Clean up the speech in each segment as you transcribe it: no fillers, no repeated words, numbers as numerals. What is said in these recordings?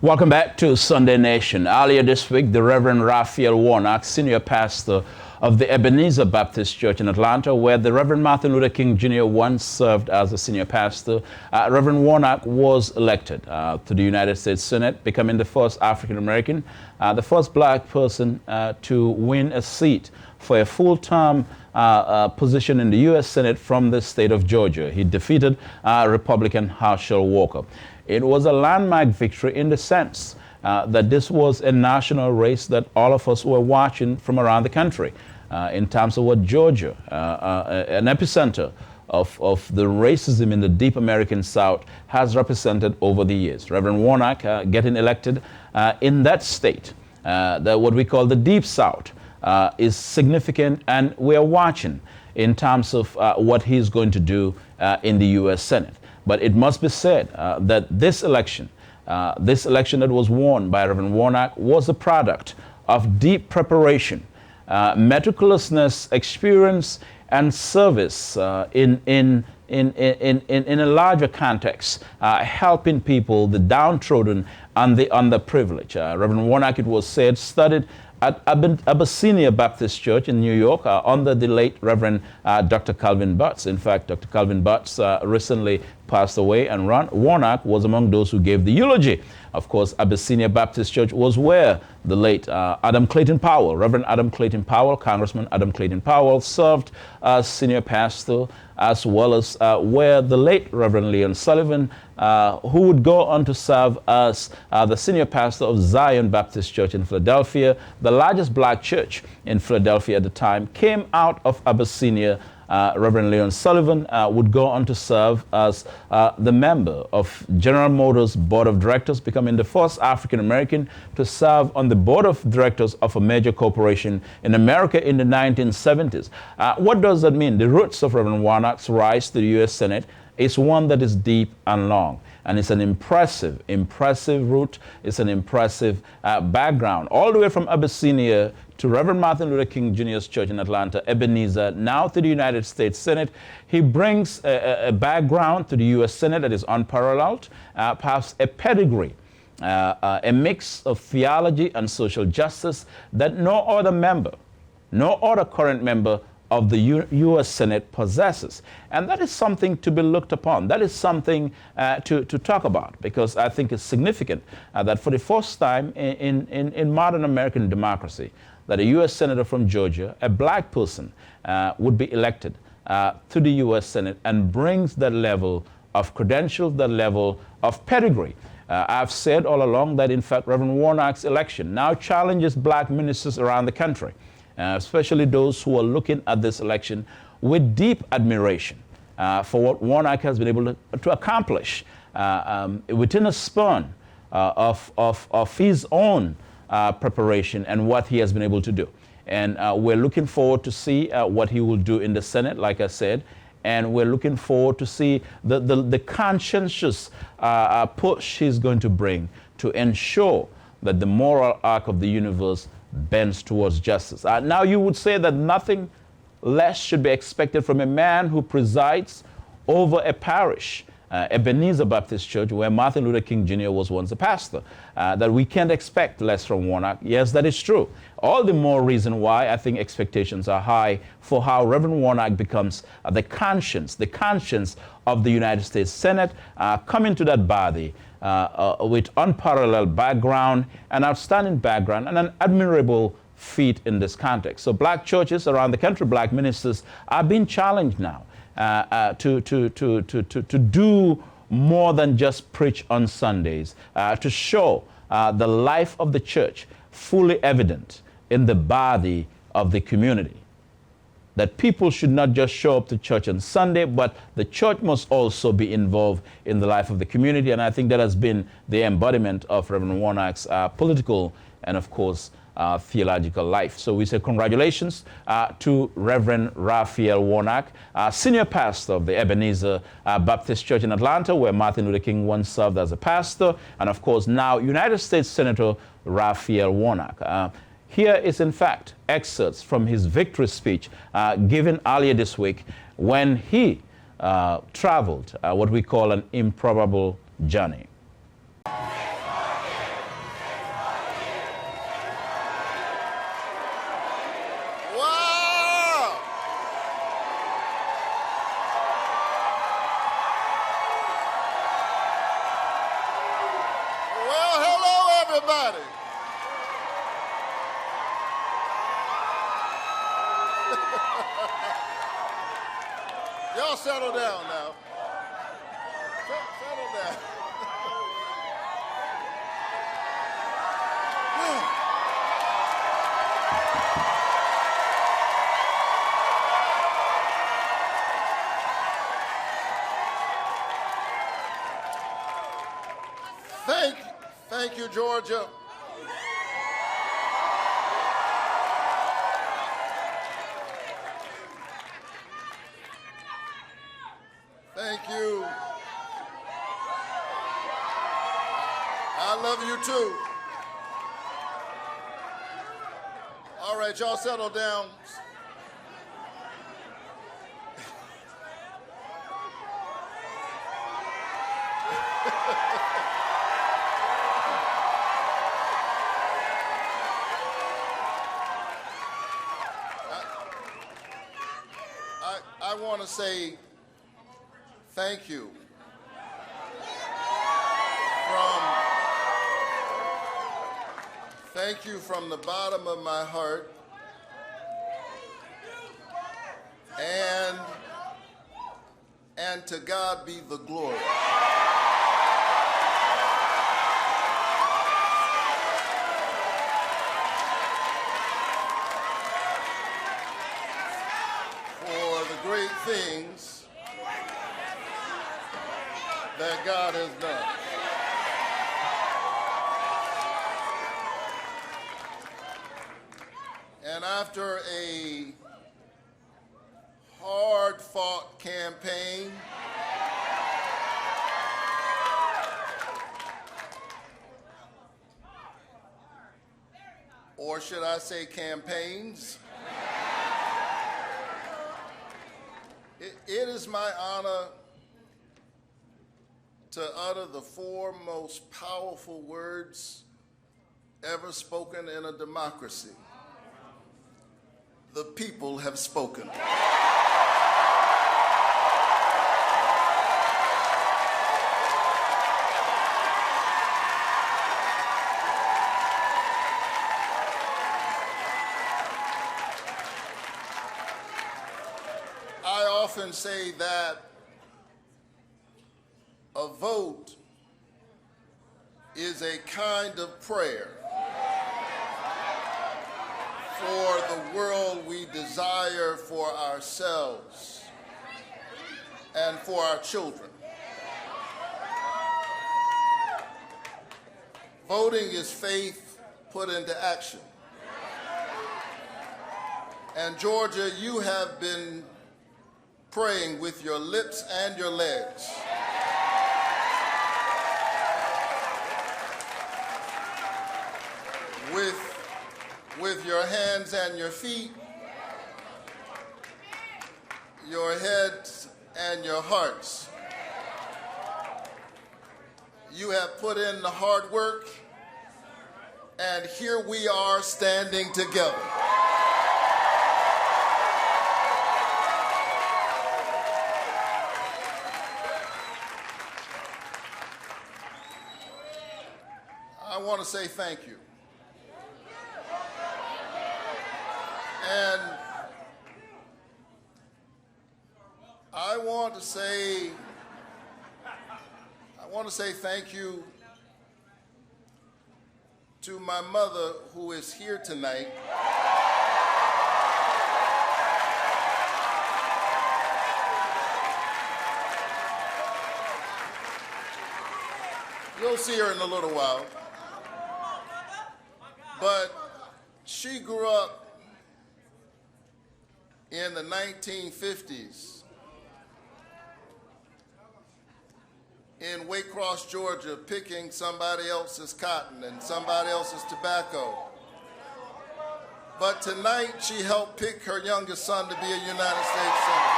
Welcome back to Sunday Nation. Earlier this week, the Reverend Raphael Warnock, senior pastor of the Ebenezer Baptist Church in Atlanta, where the Reverend Martin Luther King Jr. once served as a senior pastor, Reverend Warnock was elected to the United States Senate, becoming the first African-American, the first black person to win a seat for a full-term position in the U.S. Senate from the state of Georgia. He defeated Republican Herschel Walker. It was a landmark victory in the sense that this was a national race that all of us were watching from around the country in terms of what Georgia, an epicenter of the racism in the deep American South, has represented over the years. Reverend Warnock getting elected in that state, what we call the Deep South, is significant, and we are watching in terms of what he's going to do in the U.S. Senate. But it must be said that this election that was won by Reverend Warnock was a product of deep preparation, meticulousness, experience, and service in a larger context, helping people, the downtrodden and the underprivileged. Reverend Warnock, it was said, studied at Abyssinia Baptist Church in New York under the late Reverend Dr. Calvin Butts. In fact, Dr. Calvin Butts recently passed away, and Warnock was among those who gave the eulogy. Of course, Abyssinia Baptist Church was where the late Adam Clayton Powell, Reverend Adam Clayton Powell, Congressman Adam Clayton Powell, served as senior pastor, as well as where the late Reverend Leon Sullivan, who would go on to serve as the senior pastor of Zion Baptist Church in Philadelphia, the largest black church in Philadelphia at the time, came out of Abyssinia. Reverend Leon Sullivan would go on to serve as the member of General Motors Board of Directors, becoming the first African-American to serve on the Board of Directors of a major corporation in America in the 1970s. What does that mean? The roots of Reverend Warnock's rise to the U.S. Senate is one that is deep and long. And it's an impressive route. It's an impressive background, all the way from Abyssinia to Reverend Martin Luther King Jr.'s church in Atlanta, Ebenezer, now to the United States Senate. He brings a background to the U.S. Senate that is unparalleled, perhaps a pedigree, a mix of theology and social justice that no other current member of the U.S. Senate possesses. And that is something to be looked upon. That is something to talk about, because I think it's significant that for the first time in modern American democracy, that a U.S. Senator from Georgia, a black person, would be elected to the U.S. Senate and brings that level of credentials, that level of pedigree. I've said all along that, in fact, Reverend Warnock's election now challenges black ministers around the country, especially those who are looking at this election with deep admiration for what Warnock has been able to accomplish within a span of his own preparation and what he has been able to do. And we're looking forward to see what he will do in the Senate, like I said, and we're looking forward to see the conscientious push he's going to bring to ensure that the moral arc of the universe bends towards justice. Now, you would say that nothing less should be expected from a man who presides over a parish, Ebenezer Baptist Church, where Martin Luther King Jr. was once a pastor, that we can't expect less from Warnock. Yes, that is true. All the more reason why I think expectations are high for how Reverend Warnock becomes the conscience of the United States Senate, coming to that body with unparalleled background, an outstanding background, and an admirable feat in this context. So black churches around the country, black ministers, are being challenged now to do more than just preach on Sundays, to show the life of the church fully evident in the body of the community. That people should not just show up to church on Sunday, but the church must also be involved in the life of the community. And I think that has been the embodiment of Reverend Warnock's political and, of course, theological life. So we say congratulations to Reverend Raphael Warnock, senior pastor of the Ebenezer Baptist Church in Atlanta, where Martin Luther King once served as a pastor, and of course now United States Senator Raphael Warnock. Here is, in fact, excerpts from his victory speech given earlier this week when he traveled what we call an improbable journey. Well, hello, everybody. Y'all settle down now. Settle down. Thank you, Georgia. Thank you. I love you too. All right, y'all settle down. I want to say thank you from the bottom of my heart, and to God be the glory. Great things that God has done. And after a hard-fought campaign, or should I say campaigns, it is my honor to utter the four most powerful words ever spoken in a democracy. The people have spoken. I often say that a vote is a kind of prayer for the world we desire for ourselves and for our children. Voting is faith put into action. And Georgia, you have been praying with your lips and your legs. With your hands and your feet, your heads and your hearts. You have put in the hard work, and here we are standing together. I want to say thank you. And I want to say thank you to my mother, who is here tonight. You'll see her in a little while. But she grew up in the 1950s in Waycross, Georgia, picking somebody else's cotton and somebody else's tobacco. But tonight, she helped pick her youngest son to be a United States Senator.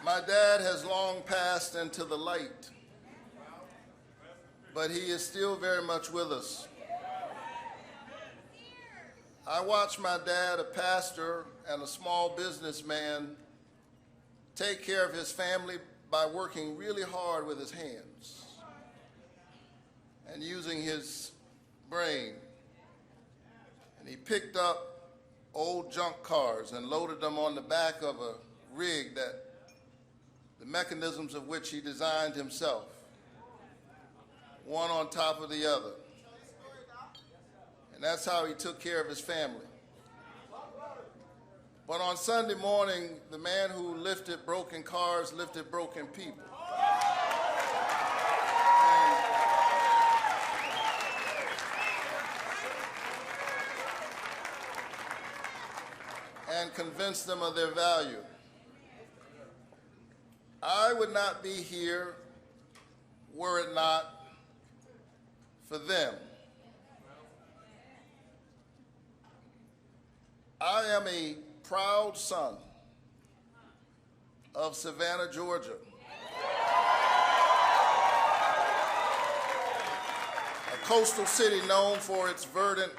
My dad has long passed into the light, but he is still very much with us. I watched my dad, a pastor and a small businessman, take care of his family by working really hard with his hands and using his brain. And he picked up old junk cars and loaded them on the back of a rig that the mechanisms of which he designed himself, one on top of the other. And that's how he took care of his family. But on Sunday morning, the man who lifted broken cars lifted broken people. And convinced them of their value. I would not be here were it not for them. I am a proud son of Savannah, Georgia. A coastal city known for its verdant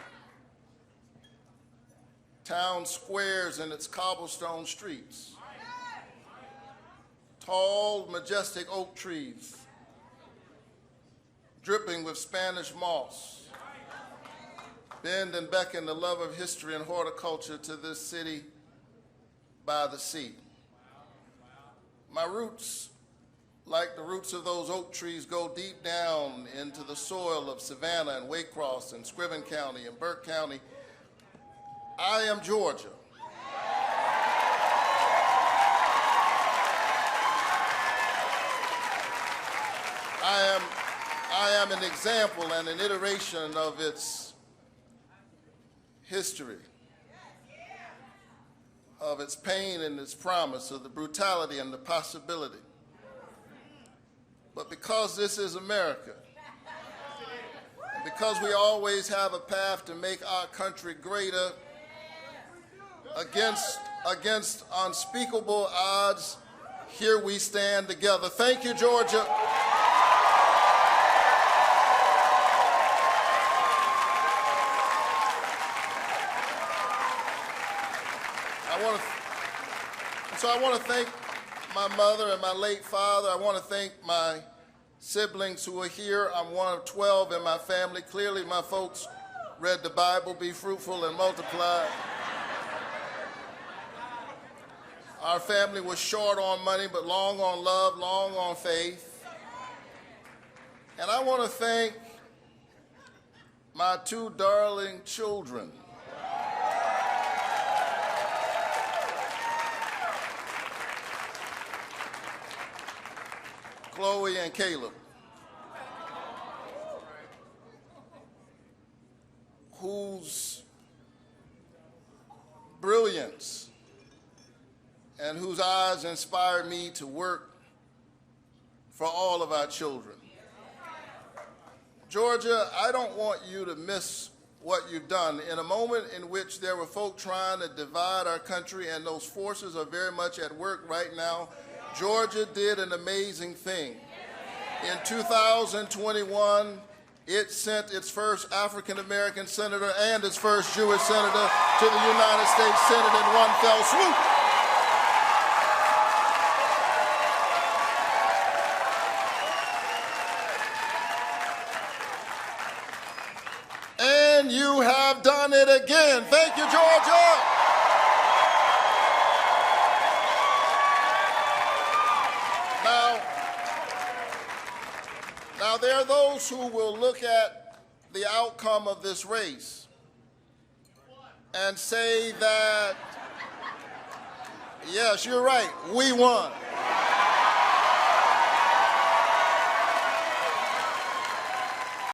town squares and its cobblestone streets. Tall, majestic oak trees, dripping with Spanish moss, bend and beckon the love of history and horticulture to this city by the sea. My roots, like the roots of those oak trees, go deep down into the soil of Savannah and Waycross and Scriven County and Burke County. I am Georgia. I am an example and an iteration of its history, of its pain and its promise, of the brutality and the possibility. But because this is America, and because we always have a path to make our country greater against unspeakable odds, here we stand together. Thank you, Georgia. I want to thank my mother and my late father. I want to thank my siblings who are here. I'm one of 12 in my family. Clearly, my folks read the Bible, be fruitful and multiply. Our family was short on money, but long on love, long on faith. And I want to thank my two darling children. Chloe and Caleb, whose brilliance and whose eyes inspired me to work for all of our children. Georgia, I don't want you to miss what you've done. In a moment in which there were folk trying to divide our country, and those forces are very much at work right now, Georgia did an amazing thing. In 2021, it sent its first African-American senator and its first Jewish senator to the United States Senate in one fell swoop. And you have done it again. Thank you, Georgia. Now, there are those who will look at the outcome of this race and say that, yes, you're right, we won.